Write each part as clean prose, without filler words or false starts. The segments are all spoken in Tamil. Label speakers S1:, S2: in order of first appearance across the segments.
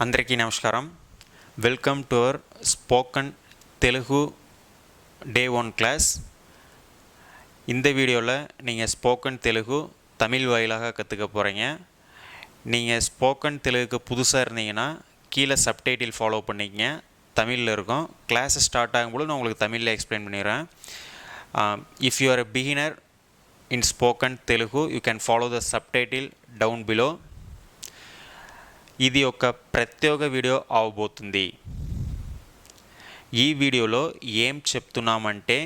S1: అందరికీ నమస్కారం. Welcome to our spoken Telugu day 1 கிளாஸ். இந்த வீடியோவில் நீங்கள் ஸ்போக்கன் தெலுங்கு தமிழ் வாயிலாக கற்றுக்க போகிறீங்க. நீங்கள் ஸ்போக்கன் தெலுங்குக்கு புதுசாக இருந்தீங்கன்னா கீழே சப்டைட்டில் ஃபாலோ பண்ணிக்கங்க, தமிழில் இருக்கும். கிளாஸ் ஸ்டார்ட் ஆகும்போது நான் உங்களுக்கு தமிழில் எக்ஸ்பிளைன் பண்ணிடுறேன். If you are a beginner in spoken Telugu you can follow the subtitle down below. ఇది ఒక ప్రత్యేక వీడియో అవబోతుంది. ఈ వీడియోలో ఏం చెప్తున్నామంటే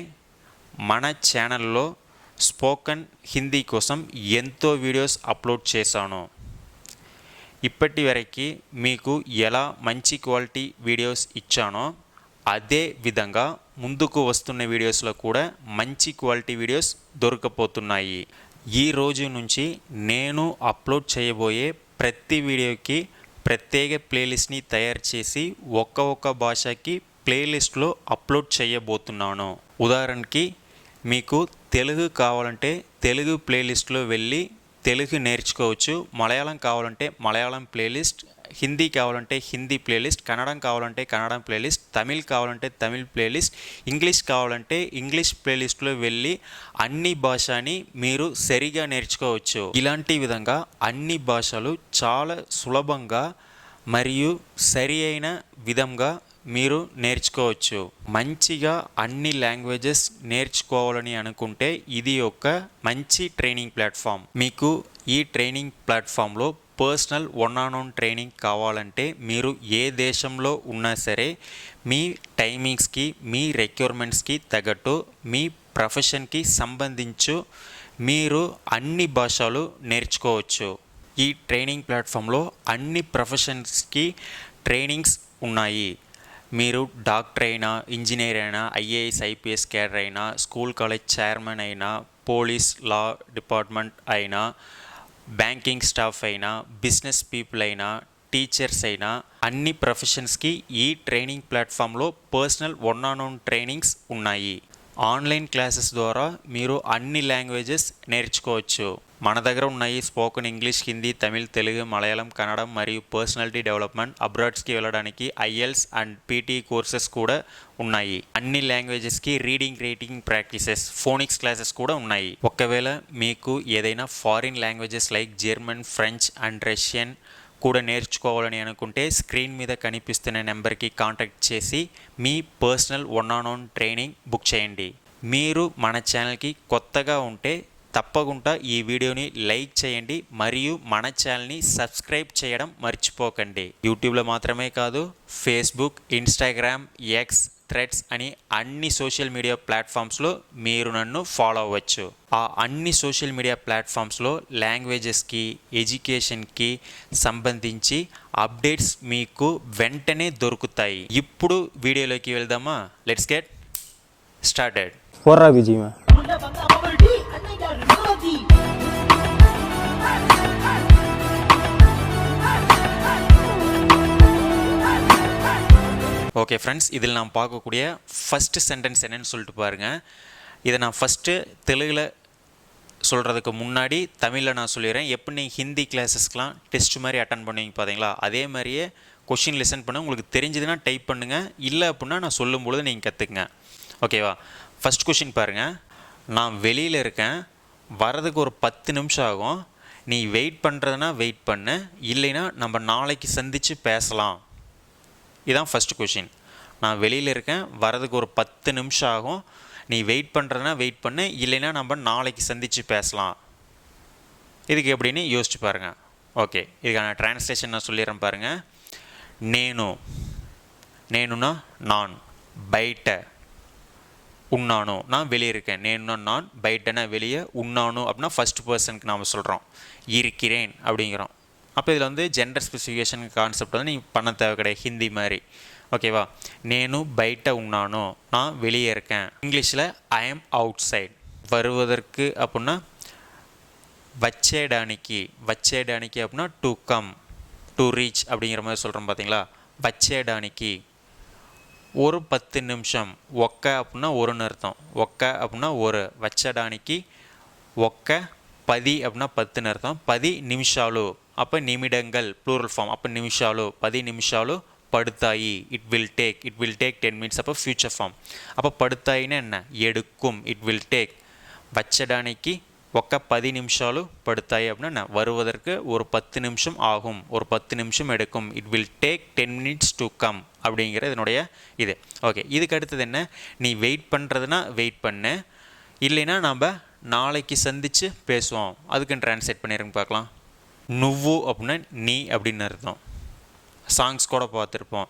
S1: మన ఛానల్లో స్పోకన్ హిందీ కోసం ఎంతో వీడియోస్ అప్లోడ్ చేశాను. ఇప్పటి వరకు మీకు ఎలా మంచి క్వాలిటీ వీడియోస్ ఇచ్చానో అదే విధంగా ముందుకు వస్తున్న వీడియోస్లో కూడా మంచి క్వాలిటీ వీడియోస్ దొరకపోతున్నాయి. ఈ రోజు నుంచి నేను అప్లోడ్ చేయబోయే ప్రతి వీడియోకి ప్రత్యేక ప్లేలిస్ట్ని తయారు చేసి ఒక్క భాషకి ప్లేలిస్ట్లో అప్లోడ్ చేయబోతున్నాను. ఉదాహరణకి మీకు తెలుగు కావాలంటే తెలుగు ప్లేలిస్ట్లో వెళ్ళి తెలుగు నేర్చుకోవచ్చు. మలయాళం కావాలంటే మలయాళం ప్లేలిస్ట్, హిందీ కావాలంటే హిందీ ప్లేలిస్ట్, కన్నడం కావాలంటే కన్నడం ప్లేలిస్ట్, తమిళ్ కావాలంటే తమిళ్ ప్లేలిస్ట్, ఇంగ్లీష్ కావాలంటే ఇంగ్లీష్ ప్లేలిస్ట్లో వెళ్ళి అన్ని భాషని మీరు సరిగా నేర్చుకోవచ్చు. ఇలాంటి విధంగా అన్ని భాషలు చాలా సులభంగా మరియు సరి అయిన విధంగా మీరు నేర్చుకోవచ్చు. మంచిగా అన్ని లాంగ్వేజెస్ నేర్చుకోవాలని అనుకుంటే ఇది ఒక మంచి ట్రైనింగ్ ప్లాట్ఫామ్. మీకు ఈ ట్రైనింగ్ ప్లాట్ఫామ్లో పర్సనల్ వన్-ఆన్-వన్ ట్రైనింగ్ కావాలంటే మీరు ఏ దేశంలో ఉన్నా సరే మీ టైమింగ్స్కి, మీ రిక్వైర్మెంట్స్కి తగ్గట్టు, మీ ప్రొఫెషన్కి సంబంధించు మీరు అన్ని భాషలు నేర్చుకోవచ్చు. ఈ ట్రైనింగ్ ప్లాట్ఫామ్లో అన్ని ప్రొఫెషన్స్కి ట్రైనింగ్స్ ఉన్నాయి. మీరు డాక్టర్ అయినా, ఇంజనీర్ అయినా, ఐఏఎస్ ఐపీఎస్ క్యాడర్ అయినా, స్కూల్ కాలేజ్ చైర్మన్ అయినా, పోలీస్ లా డిపార్ట్మెంట్ అయినా, బ్యాంకింగ్ స్టాఫ్ అయినా, బిజినెస్ పీపుల్ అయినా, టీచర్స్ అయినా అన్ని ప్రొఫెషన్స్కి ఈ ట్రైనింగ్ ప్లాట్ఫామ్లో పర్సనల్ వన్-ఆన్-వన్ ట్రైనింగ్స్ ఉన్నాయి. ఆన్లైన్ క్లాసెస్ ద్వారా మీరు అన్ని లాంగ్వేజెస్ నేర్చుకోవచ్చు. మన దగ్గర ఉన్నాయి స్పోకెన్ ఇంగ్లీష్, హిందీ, తమిళ్, తెలుగు, మలయాళం, కన్నడం మరియు పర్సనాలిటీ డెవలప్మెంట్. అబ్రాడ్స్కి వెళ్ళడానికి IELTS అండ్ PT కోర్సెస్ కూడా ఉన్నాయి. అన్ని లాంగ్వేజెస్కి reading, writing practices, phonics classes కూడా ఉన్నాయి. ఒకవేళ మీకు ఏదైనా foreign languages like German, French and Russian కూడా నేర్చుకోవాలని అనుకుంటే స్క్రీన్ మీద కనిపిస్తున్న నెంబర్కి కాంటాక్ట్ చేసి మీ పర్సనల్ వన్-ఆన్-వన్ ట్రైనింగ్ బుక్ చేయండి. మీరు మన ఛానల్కి కొత్తగా ఉంటే తప్పకుండా ఈ వీడియోని లైక్ చేయండి మరియు మన ఛానల్ని సబ్స్క్రైబ్ చేయడం మర్చిపోకండి. యూట్యూబ్లో మాత్రమే కాదు, ఫేస్బుక్, ఇన్స్టాగ్రామ్, ఎక్స్, థ్రెడ్స్ అని అన్ని సోషల్ మీడియా ప్లాట్ఫామ్స్లో మీరు నన్ను ఫాలో అవ్వచ్చు. ఆ అన్ని సోషల్ మీడియా ప్లాట్ఫామ్స్లో లాంగ్వేజెస్కి, ఎడ్యుకేషన్కి సంబంధించి అప్డేట్స్ మీకు వెంటనే దొరుకుతాయి. ఇప్పుడు వీడియోలోకి వెళ్దామా? Let's get started. Okay friends, இதில் நான் பார்க்கக்கூடிய ஃபஸ்ட்டு சென்டென்ஸ் என்னென்னு சொல்லிட்டு பாருங்கள். இதை நான் ஃபஸ்ட்டு தெலுங்கில் சொல்கிறதுக்கு முன்னாடி தமிழில் நான் சொல்லிடுறேன். எப்படி நீங்கள் ஹிந்தி கிளாஸஸ்க்கெலாம் டெஸ்ட் மாதிரி அட்டன் பண்ணுவீங்க பார்த்தீங்களா, அதே மாதிரியே கொஷின் லிசன் பண்ண உங்களுக்கு தெரிஞ்சதுன்னா டைப் பண்ணுங்கள், இல்லை அப்படின்னா நான் சொல்லும்பொழுது நீங்கள் கற்றுக்குங்க. ஓகேவா? ஃபஸ்ட் கொஷின் பாருங்கள். நான் வெளியில் இருக்கேன், வரதுக்கு ஒரு 10 நிமிஷம் ஆகும். நீ வெயிட் பண்ணுறதுனா வெயிட் பண்ணு, இல்லைன்னா நம்ம நாளைக்கு சந்தித்து பேசலாம். இதுதான் ஃபஸ்ட்டு கொஷின். நான் வெளியில் இருக்கேன், வரதுக்கு ஒரு 10 நிமிஷம் ஆகும். நீ வெயிட் பண்ணுறதுனா வெயிட் பண்ணு, இல்லைன்னா நம்ம நாளைக்கு சந்தித்து பேசலாம். இதுக்கு எப்படின்னு யோசிச்சு பாருங்கள். ஓகே, இதுக்கான ட்ரான்ஸ்லேஷன் நான் சொல்லிடுறேன் பாருங்கள். నేనునా நான், బయట ఉన్నాను நான் வெளியே இருக்கேன். నేనునా நான், బయటனா வெளியே, ఉన్నాను அப்படின்னா ஃபஸ்ட் பர்சனுக்கு நாம் சொல்கிறோம். இருக்கிறேன் அப்படிங்கிறோம். அப்போ இதில் வந்து ஜெண்டர் ஸ்பெசிஃபிகேஷன் கான்செப்ட் வந்து நீங்கள் பண்ண தேவை கிடையாது, ஹிந்தி மாதிரி. ஓகேவா? నేను బయట ఉన్నాను, நான் வெளியே இருக்கேன். இங்கிலீஷில் ஐ எம் அவுட் சைட். வருவதற்கு அப்படின்னா వచ్చేయడానికి அப்படின்னா டு கம், டு ரீச் அப்படிங்கிற மாதிரி சொல்கிறோம் பார்த்தீங்களா. వచ్చేయడానికి. ஒரு 10 நிமிஷம். ఒక్క அப்படின்னா ஒருன்னு அர்த்தம். ఒక్క அப்படின்னா ஒரு. వచ్చేయడానికి ఒక్క 10 அப்படின்னா 10ன்னு அர்த்தம். 10 நிமிஷாలు அப்போ நிமிடங்கள் ப்ளூரல் ஃபார்ம், அப்போ நிமிஷாலு 10 நிமிஷாலு படுத்தாயி, இட் வில் டேக் 10 மினிட்ஸ், அப்போ ஃபியூச்சர் ஃபார்ம். அப்போ படுத்தாயின்னா என்ன, எடுக்கும், இட் வில் டேக். వచ్చడానికి ఒక 10 నిమిషాలు పడతాయి அப்படின்னா வருவதற்கு ஒரு 10 நிமிஷம் ஆகும், ஒரு 10 நிமிஷம் எடுக்கும், it will take 10 minutes to come அப்படிங்கிற இதனுடைய இது. ஓகே, இதுக்கு அடுத்தது என்ன, நீ வெயிட் பண்ணுறதுனா வெயிட் பண்ணு, இல்லைன்னா நம்ம நாளைக்கு சந்தித்து பேசுவோம். அதுக்குன்னு ட்ரான்ஸ்லேட் பண்ணிடுங்க பார்க்கலாம். நுவ்வு அப்படின்னா நீ அப்படின்னு அர்த்தம். சாங்ஸ் கூட பார்த்துருப்போம்,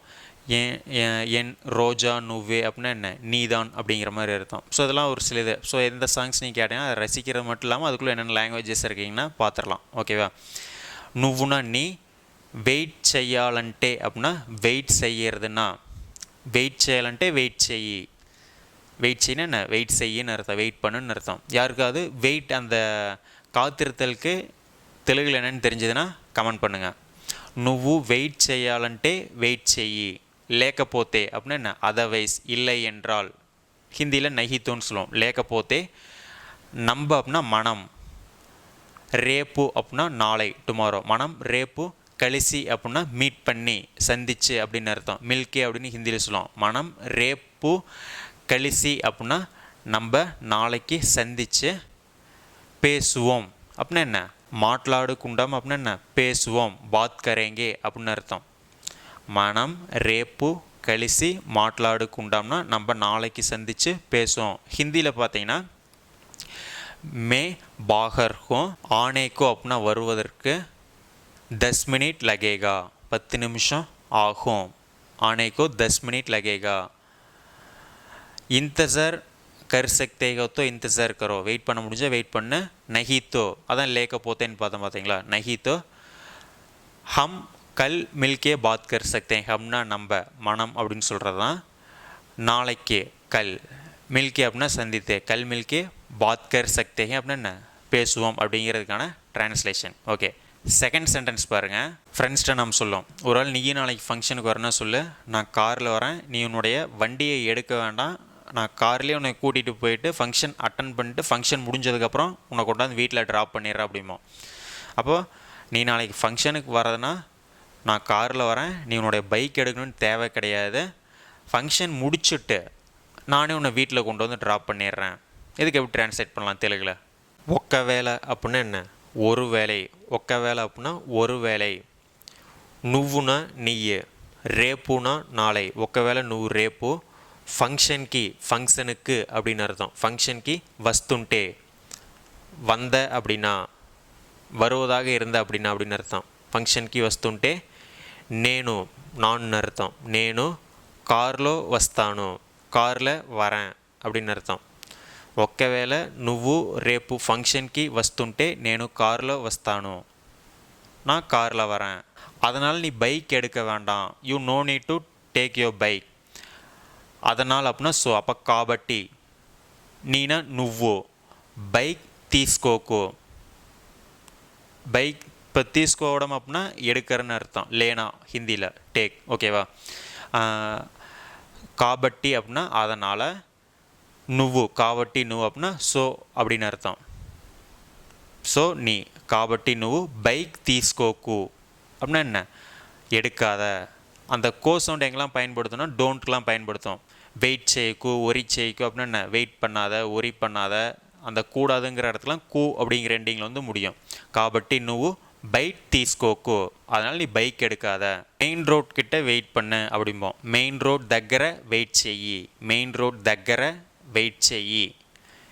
S1: என் ரோஜா நுவ்வே அப்படின்னா என்ன, நீதான் அப்படிங்கிற மாதிரி அர்த்தம். ஸோ இதெல்லாம் ஒரு சில இது. ஸோ எந்த சாங்ஸ் நீங்கள் கேட்டீங்கன்னா அதை ரசிக்கிறது மட்டும் இல்லாமல் அதுக்குள்ளே என்னென்ன லாங்குவேஜஸ் இருக்கீங்கன்னா பார்த்துடலாம். ஓகேவா. நுவ்வுனா நீ, வெயிட் செய்யாலன்ட்டே அப்படின்னா வெயிட் செய்யறதுன்னா, வெயிட் செய்யாலன்ட்டே வெயிட் செய்யி, வெயிட் செய்யணும் என்ன, வெயிட் செய்யின்னு அர்த்தம், வெயிட் பண்ணுன்னு அர்த்தம். யாருக்காவது வெயிட் அந்த காத்திருத்தலுக்கு தெலுங்குல என்னென்னு தெரிஞ்சதுன்னா கமெண்ட் பண்ணுங்கள். నువ్వు వెయిట్ చేయాలంటే వెయిట్ చెయ్యి, లేకపోతే அப்படின்னா என்ன, அதர்வைஸ் இல்லை என்றால். ஹிந்தியில் நஹித்தோன்னு சொல்லுவோம். లేకపోతే நம்ப அப்படின்னா மனம், ரேப்பு அப்படின்னா நாளை டுமாரோ, மனம் ரேப்பு, கலிசி அப்படின்னா மீட் பண்ணி சந்திச்சு அப்படின்னு அர்த்தம். மில்கே அப்படின்னு ஹிந்தியில் சொல்லுவோம். மனம் ரேப்பு கலிசி அப்படின்னா நம்ம நாளைக்கு சந்திச்சு பேசுவோம் அப்படின்னா என்ன, మాట్లాడుకుంటాం அப்படின்னா என்ன, பேசுவோம், பாத் கரேங்கே அப்படின்னு அர்த்தம். மனம் ரேப்பு கலிசி மாట్లాடுக்குண்டாம்னா நம்ம நாளைக்கு சந்தித்து பேசுவோம். ஹிந்தியில் பார்த்தீங்கன்னா மே பாகர்க்கும் ஆனேக்கோ அப்படின்னா வருவதற்கு 10 மினிட் லகேகா, 10 நிமிஷம் ஆகும். ஆனேக்கோ 10 மினிட் லகேகா. இன்தசர் कर सकते हो तो इंतज़ार करो, வெயிட் பண்ண முடிஞ்சா வெயிட் பண்ணு. नहीं तो அதான் लेకపోतेன்னு பார்த்தோம் பார்த்தீங்களா. नहीं तो हम कल मिलके बात कर सकते हैं, हमனா நம்ம மனம் அப்படின்னு சொல்கிறது தான். நாளைக்கு கல், மில்கே அப்படின்னா சந்தித்து, கல் மில்கே பாத் கர் சக்தே அப்படின்னா என்ன, பேசுவோம் அப்படிங்கிறதுக்கான ட்ரான்ஸ்லேஷன். ஓகே, செகண்ட் சென்டென்ஸ் பாருங்கள். ஃப்ரெண்ட்ஸ்கிட்ட நம்ம சொல்லும், ஒரு ஆள் நீ நாளைக்கு ஃபங்க்ஷனுக்கு வரணும்னு சொல்லு, நான் காரில் வரேன், நீ உன்னுடைய வண்டியை எடுக்க வேண்டாம், நான் கார்லேயே உன்னை கூட்டிகிட்டு போயிட்டு ஃபங்க்ஷன் அட்டன் பண்ணிட்டு ஃபங்க்ஷன் முடிஞ்சதுக்கப்புறம் உன்னை கொண்டாந்து வீட்டில் ட்ராப் பண்ணிடுறேன் அப்படிமோ. அப்போது நீ நாளைக்கு ஃபங்க்ஷனுக்கு வரதுன்னா நான் காரில் வரேன், நீ உன்னுடைய பைக் எடுக்கணும்னு தேவை கிடையாது, ஃபங்க்ஷன் முடிச்சுட்டு நானே உன்னை வீட்டில் கொண்டு வந்து ட்ராப் பண்ணிடுறேன். இதுக்கு எப்படி ட்ரான்ஸ்லேட் பண்ணலாம் தெலுங்கில்? ஒக்க வேலை அப்படின்னா என்ன, ஒரு வேலை. ஒக்க வேலை அப்படின்னா ஒரு வேலை. நுவ்வுனா நீயே, ரேப்புனா நாளை. ஒக்க வேலை நுவ்வு ரேப்பு. ஃபங்க்ஷன்கி ஃபங்க்ஷனுக்கு அப்படின்னு அர்த்தம். ஃபங்க்ஷன்கி வஸ்துன்ட்டே, வந்த அப்படின்னா வருவதாக இருந்த அப்படின்னா அப்படின்னு அர்த்தம். ஃபங்க்ஷன்கி వస్తుంటే నేను நான் அர்த்தம். నేను కార్లో వస్తాను, காரில் வரேன் அப்படின்னு அர்த்தம். ఒకవేళ నువ్వు రేపు ఫంక్షన్కి వస్తుంటే నేను కార్లో వస్తాను, நான் காரில் வரேன். அதனால் நீ பைக் எடுக்க வேண்டாம், you no need to take your bike. அதனால் அப்படின்னா ஸோ, அப்போ కాబట్టి, நீனா నువ్వు, பைக் తీసుకోకు, பைக் இப்போ తీసుకోవడం அப்படின்னா எடுக்கிறன்னு அர்த்தம். லேனா ஹிந்தியில் டேக். ஓகேவா. కాబట్టి அப்படின்னா அதனால், నువ్వు కాబట్టి నువ్వు அப்படின்னா ஸோ அப்படின்னு அர்த்தம். ஸோ நீ, కాబట్టి నువ్వు பைக் తీసుకోకు அப்படின்னா என்ன, எடுக்காத. அந்த கோ சவுண்ட் எங்கெல்லாம் பயன்படுத்தணும், டோன்ட்லாம் பயன்படுத்தும். வெயிட் செய்யக்கு, ஒரி செய்யக்கு அப்படின்னா என்ன, வெயிட் பண்ணாத, ஒரி பண்ணாத. அந்த கூடாதுங்கிற இடத்துலாம் கூ அப்படிங்கிற எண்டிங்கில் வந்து முடியும். కాబట్టి నువ్వు பைக் తీసుకోకు, அதனால் நீ பைக் எடுக்காத. மெயின் ரோட் கிட்ட வெயிட் பண்ணு அப்படிம்போம். மெயின் ரோட் దగ్గర வெயிட் చెయ్యి, மெயின் ரோட் దగ్గర வெயிட் చెయ్యి.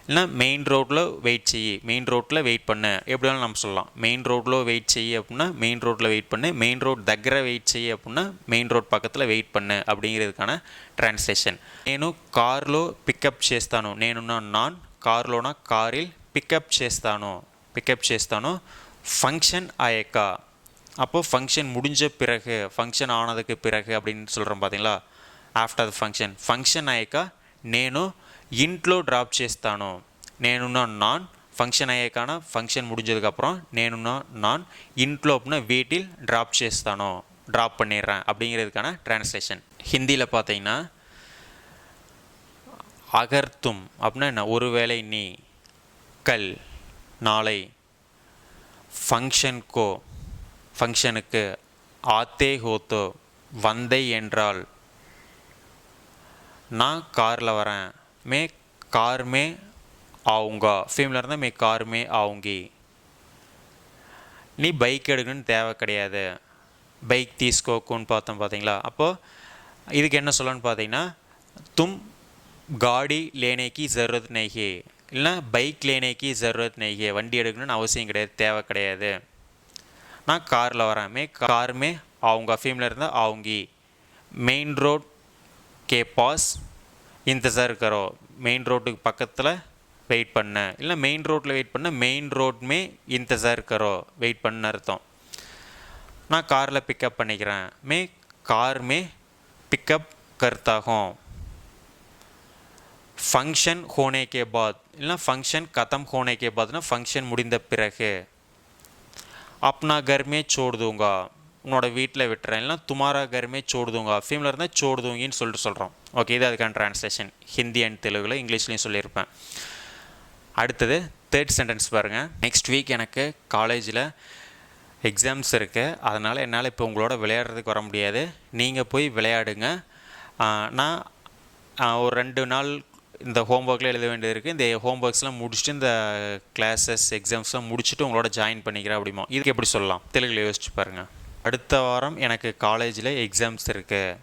S1: இல்லைனா மெயின் ரோட்டில் வெயிட் செய்யி, மெயின் ரோட்டில் வெயிட் பண்ணு, எப்படி வேணாலும் நம்ம சொல்லலாம். மெயின் ரோட்டில் வெயிட் செய்யி அப்படின்னா மெயின் ரோட்டில் வெயிட் பண்ணு, மெயின் ரோட் దగ్గర வெயிட் செய்யி அப்படின்னா மெயின் ரோட் பக்கத்தில் வெயிட் பண்ணு அப்படிங்கிறதுக்கான ట్రాన్స్లేషన్. నేను కార్లో పికప్ చేస్తాను, నేనున్నా நான், కార్లోனா காரில், పికప్ చేస్తాను, పికప్ చేస్తాను. ஃபங்க்ஷன் అయ్యాక, அப்போது ஃபங்க்ஷன் முடிஞ்ச பிறகு, ஃபங்க்ஷன் ஆனதுக்கு பிறகு அப்படின்னு சொல்கிறோம் பார்த்தீங்களா. ఆఫ్టర్ ద ఫంక్షన్, ఫంక్షన్ అయ్యాక నేను ఇంట్లో డ్రాప్ చేస్తాను, నేనున్నా நான். ஃபங்க்ஷன் అయ్యాకனா ஃபங்க்ஷன் முடிஞ்சதுக்கப்புறம், నేనున్నా நான். ఇంట్లో அப்படின்னா வீட்டில், ட்ராப் చేస్తాను ட்ராப் பண்ணிடுறேன் அப்படிங்கிறதுக்கான ட்ரான்ஸ்லேஷன். ஹிந்தியில் பார்த்தீங்கன்னா அகர் தும் அப்படின்னா என்ன, ஒருவேளை நீ, கல் நாளை, ஃபங்க்ஷன் கோ ஃபங்க்ஷனுக்கு ஆத்தே ஹோத்தோ வந்தை என்றால் நான் காரில் வரேன் மே கார் மே ஆவுங்கா ஃபீமேலாக இருந்தால் மே கார் மே ஆவுங்கி நீ பைக் எடுக்கணும்னு தேவை கிடையாது பைக் தீஸ்கோக்குன்னு பார்த்தோம் பார்த்தீங்களா அப்போது இதுக்கு என்ன சொல்லணும்னு பார்த்தீங்கன்னா तुम गाड़ी लेने की ज़रूरत नहीं है இல்லைனா பைக் लेने की ज़रूरत नहीं है வண்டி எடுக்கணும்னு அவசியம் கிடையாது தேவை கிடையாது நான் காரில் வரேன் மே कार में आऊँगा ஃபீமேலாக இருந்தால் ஆவுங்கி மெயின் ரோட் के पास इंतज़ार करो மெயின் ரோட்டுக்கு பக்கத்தில் வெயிட் பண்ண இல்லை மெயின் ரோட்டில் வெயிட் பண்ண மெயின் ரோட் மே इंतज़ार करो வெயிட் பண்ண அர்த்தம் நான் காரில் பிக்கப் பண்ணிக்கிறேன் மே कार में पिकअप करता हूँ फंक्शन होने के बाद இல்லைனா फंक्शन ख़त्म होने के बादனா फंक्शन முடிந்த பிறகு अपना घर में छोड़ दूंगा உன்னோட வீட்டில் விட்டுறேன் இல்லைனா तुम्हारा घर में छोड़ दूंगा ஃபீமேலாக இருந்தால் छोड़ दूंगिன்னு சொல்லிட்டு சொல்கிறோம் ஓகே இது அதுக்கான ட்ரான்ஸ்லேஷன் ஹிந்தி அண்ட் தெலுங்குல இங்கிலீஷ்லேயும் சொல்லியிருப்பேன் அடுத்தது தேர்ட் சென்டென்ஸ் பாருங்கள் நெக்ஸ்ட் வீக் எனக்கு காலேஜில் எக்ஸாம்ஸ் இருக்குது அதனால் என்னால் இப்போ உங்களோட விளையாடுறதுக்கு வர முடியாது நீங்கள் போய் விளையாடுங்க நான் ஒரு 2 நாள் இந்த ஹோம்ஒர்க்கில் எழுத வேண்டியது இருக்குது இந்த ஹோம்ஒர்க்ஸ்லாம் முடிச்சுட்டு இந்த கிளாஸஸ் எக்ஸாம்ஸ்லாம் முடிச்சுட்டு உங்களோட ஜாயின் பண்ணிக்கிறேன் அப்படிமா இதுக்கு எப்படி சொல்லலாம் தெலுங்கில் யோசிச்சு பாருங்கள் அடுத்த வாரம் எனக்கு காலேஜில் எக்ஸாம்ஸ் இருக்குது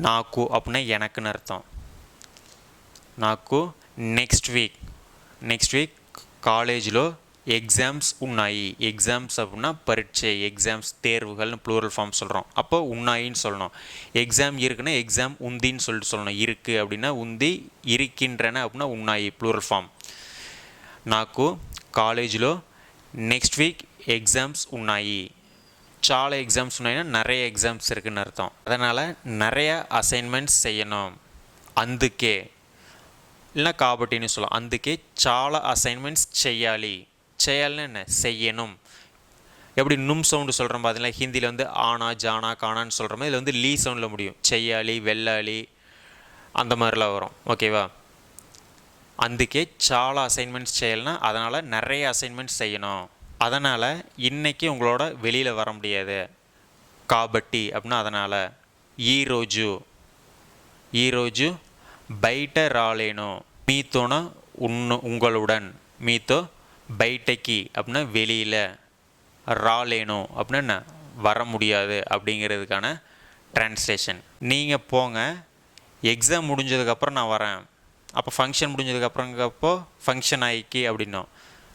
S1: நாக்கு அப்படின்னா எனக்குன்னு அர்த்தம் நாக்கு நெக்ஸ்ட் வீக் காலேஜில் எக்ஸாம்ஸ் உன்னாயி எக்ஸாம்ஸ் அப்படின்னா பரீட்சை எக்ஸாம்ஸ் தேர்வுகள்னு ப்ளூரல் ஃபார்ம் சொல்கிறோம் அப்போ உன்னாயின்னு சொல்லணும் எக்ஸாம் இருக்குன்னா எக்ஸாம் உந்தின்னு சொல்லிட்டு சொல்லணும் இருக்குது அப்படின்னா உந்தி இருக்கின்றன அப்படின்னா உன்னாயி ப்ளூரல் ஃபார்ம் నాకు కాలేజీలో నెక్స్ట్ వీక్ ఎగ్జామ్స్ ఉన్నాయి చాలా ఎగ్జామ్స్ ఉన్నాయినా நிறைய எக்ஸாம்ஸ் இருக்குன்னு அர்த்தம் அதனால் நிறைய அசைன்மெண்ட்ஸ் செய்யணும் అందుకే இல்லைனா కాబట్టిன்னு சொல்லலாம் అందుకే చాలా అసైన్మెంట్స్ చెయ్యాలి చేయాలని என்ன செய்யணும் எப்படி நும் சவுண்டு சொல்கிறோம் பார்த்தீங்களா ஹிந்தியில் வந்து ஆனா ஜானா கானான்னு சொல்கிறோம் இதில் வந்து லீ சவுண்டில் முடியும் செய்யாளி வெள்ளாளி அந்த மாதிரிலாம் வரும் ஓகேவா అందుకే చాలా அசைன்மெண்ட்ஸ் செய்யலைன்னா அதனால் நிறைய அசைன்மெண்ட்ஸ் செய்யணும் அதனால் இன்றைக்கி உங்களோட வெளியில் வர முடியாது కాబట్టి அப்படின்னா அதனால் ఈరోజు బయట రాలేను మీతోన உங்களுடன் மீத்தோ பைட்டக்கி அப்படின்னா வெளியில் ராலேனோ அப்படின்னா வர முடியாது அப்படிங்கிறதுக்கான ட்ரான்ஸ்லேஷன் நீங்கள் போங்க எக்ஸாம் முடிஞ்சதுக்கப்புறம் நான் வரேன் அப்போ ஃபங்க்ஷன் முடிஞ்சதுக்கப்புறங்கிறப்போ ஃபங்க்ஷன் ஆகிக்கி அப்படின்னோம்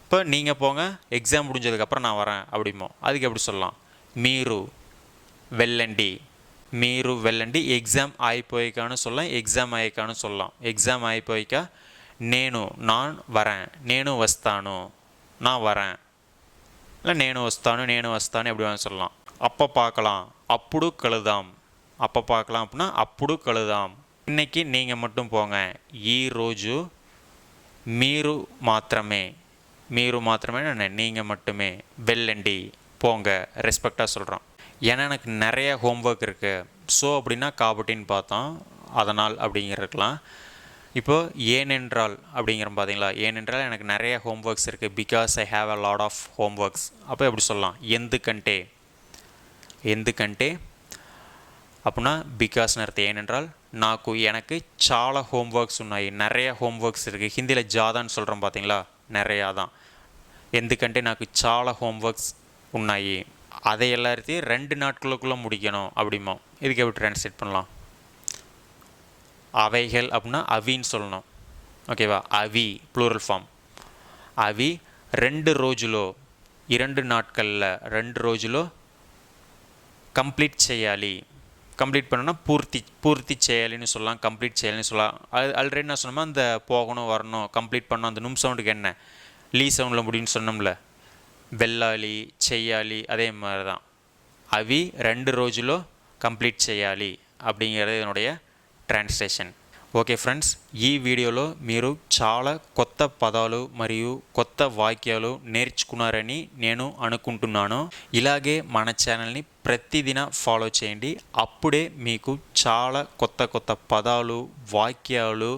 S1: இப்போ நீங்கள் போங்க எக்ஸாம் முடிஞ்சதுக்கப்புறம் நான் வரேன் அப்படிமோ அதுக்கு எப்படி சொல்லலாம் మీరు వెళ్ళండి ఎగ్జామ్ అయిపోయాకను சொல்லலாம் ఎగ్జామ్ అయ్యాకను சொல்லலாம் ఎగ్జామ్ అయిపోయాక நான் வரேன் నేను వస్తాను நான் வரேன் இல்லை నేను వస్తాను எப்படி வேணும் சொல்லலாம் அப்போ பார்க்கலாம் అప్పుడు కలుద్దాం அப்போ பார்க்கலாம் அப்படின்னா అప్పుడు కలుద్దాం இன்னைக்கு நீங்கள் மட்டும் போங்க ఈరోజు మీరు మాత్రమే நீங்கள் மட்டுமே వెళ్ళండి போங்க ரெஸ்பெக்டாக சொல்கிறோம் ஏன்னா எனக்கு நிறைய ஹோம்ஒர்க் இருக்குது ஸோ அப்படின்னா కాబట్టిன்னு பார்த்தோம் அதனால் அப்படிங்கிறதுக்கலாம் இப்போது ஏனென்றால் அப்படிங்கிற பார்த்தீங்களா ஏனென்றால் எனக்கு நிறைய ஹோம்ஒர்க்ஸ் இருக்குது because I have a lot of homeworks அப்போ எப்படி சொல்லலாம் ఎందుకంటే அப்படின்னா பிகாஸ்னு அர்த்தம் ஏனென்றால் எனக்கு చాలా ஹோம்ஒர்க்ஸ் ఉన్నాయి நிறைய ஹோம்ஒர்க்ஸ் இருக்குது ஹிந்தியில் ஜாதான்னு சொல்கிறோம் பார்த்தீங்களா நிறையா தான் ఎందుకంటే నాకు చాలా ஹோம்ஒர்க்ஸ் ఉన్నాయి அதை எல்லாத்தையும் 2 நாட்களுக்குள்ளே முடிக்கணும் அப்படிமோ இதுக்கு எப்படி ட்ரான்ஸ்லேட் பண்ணலாம் அவைகள் அப்படின்னா அவின்னு சொல்லணும் ஓகேவா அவி ப்ளூரல் ஃபார்ம் అవి 2 రోజులో 2 நாட்களில் 2 రోజులో కంప్లీట్ చేయాలి కంప్లీట్ பண்ணணும்னா பூர்த்தி చేయాలిன்னு சொல்லலாம் கம்ப்ளீட் చేయాலின்னு சொல்லலாம் ஆல்ரெடி நான் சொன்னோமா அந்த போகணும் வரணும் கம்ப்ளீட் பண்ணணும் அந்த நும் சவுண்டுக்கு என்ன லீ சவுண்டில் முடியும்னு சொன்னோம்ல వెళ్ళాలి చెయ్యాలి அதே மாதிரி தான் అవి 2 రోజుల్లో కంప్లీట్ చేయాలి அப்படிங்கிறது என்னுடைய ట్రాన్స్లేషన్ ఓకే ఫ్రెండ్స్ ఈ వీడియోలో మీరు చాలా కొత్త పదాలు మరియు కొత్త వాక్యాలు నేర్చుకున్నారని నేను అనుకుంటున్నాను ఇలాగే మన ఛానల్ని ప్రతిదిన ఫాలో చేయండి అప్పుడే మీకు చాలా కొత్త పదాలు వాక్యాలు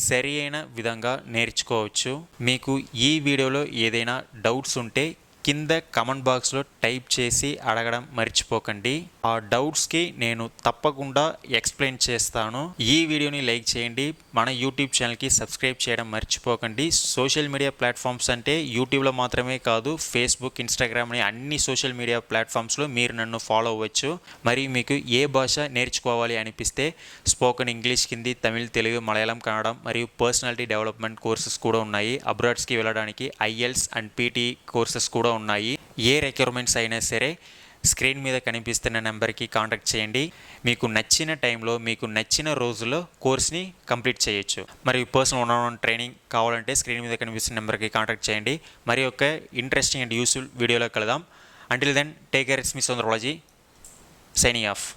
S1: సరైన విధంగా నేర్చుకోవచ్చు మీకు ఈ వీడియోలో ఏదైనా డౌట్స్ ఉంటే కింద కమెంట్ బాక్స్లో టైప్ చేసి అడగడం మర్చిపోకండి. ఆ డౌట్స్కి నేను తప్పకుండా ఎక్స్ప్లెయిన్ చేస్తాను. ఈ వీడియోని లైక్ చేయండి. మన యూట్యూబ్ ఛానల్కి సబ్స్క్రైబ్ చేయడం మర్చిపోకండి. సోషల్ మీడియా ప్లాట్ఫామ్స్ అంటే యూట్యూబ్లో మాత్రమే కాదు, ఫేస్బుక్, ఇన్స్టాగ్రామ్ అని అన్ని సోషల్ మీడియా ప్లాట్ఫామ్స్లో మీరు నన్ను ఫాలో అవ్వచ్చు. మరియు మీకు ఏ భాష నేర్చుకోవాలి అనిపిస్తే స్పోకెన్ ఇంగ్లీష్, హిందీ, తమిళ్, తెలుగు, మలయాళం, కన్నడ మరియు పర్సనాలిటీ డెవలప్మెంట్ కోర్సెస్ కూడా ఉన్నాయి. అబ్రాడ్స్కి వెళ్ళడానికి IELTS అండ్ PT కోర్సెస్ కూడా ఉన్నాయి. ఏ రిక్వైర్మెంట్స్ అయినా సరే స్క్రీన్ మీద కనిపిస్తున్న నెంబర్కి కాంటాక్ట్ చేయండి. మీకు నచ్చిన టైంలో, మీకు నచ్చిన రోజుల్లో కోర్స్ని కంప్లీట్ చేయొచ్చు. మరియు పర్సనల్ వన్ ట్రైనింగ్ కావాలంటే స్క్రీన్ మీద కనిపిస్తున్న నెంబర్కి కాంటాక్ట్ చేయండి. మరి ఒక ఇంట్రెస్టింగ్ అండ్ యూస్ఫుల్ వీడియోలో కలుద్దాం. Until then, take care. It's me Soundarabalaji, signing of.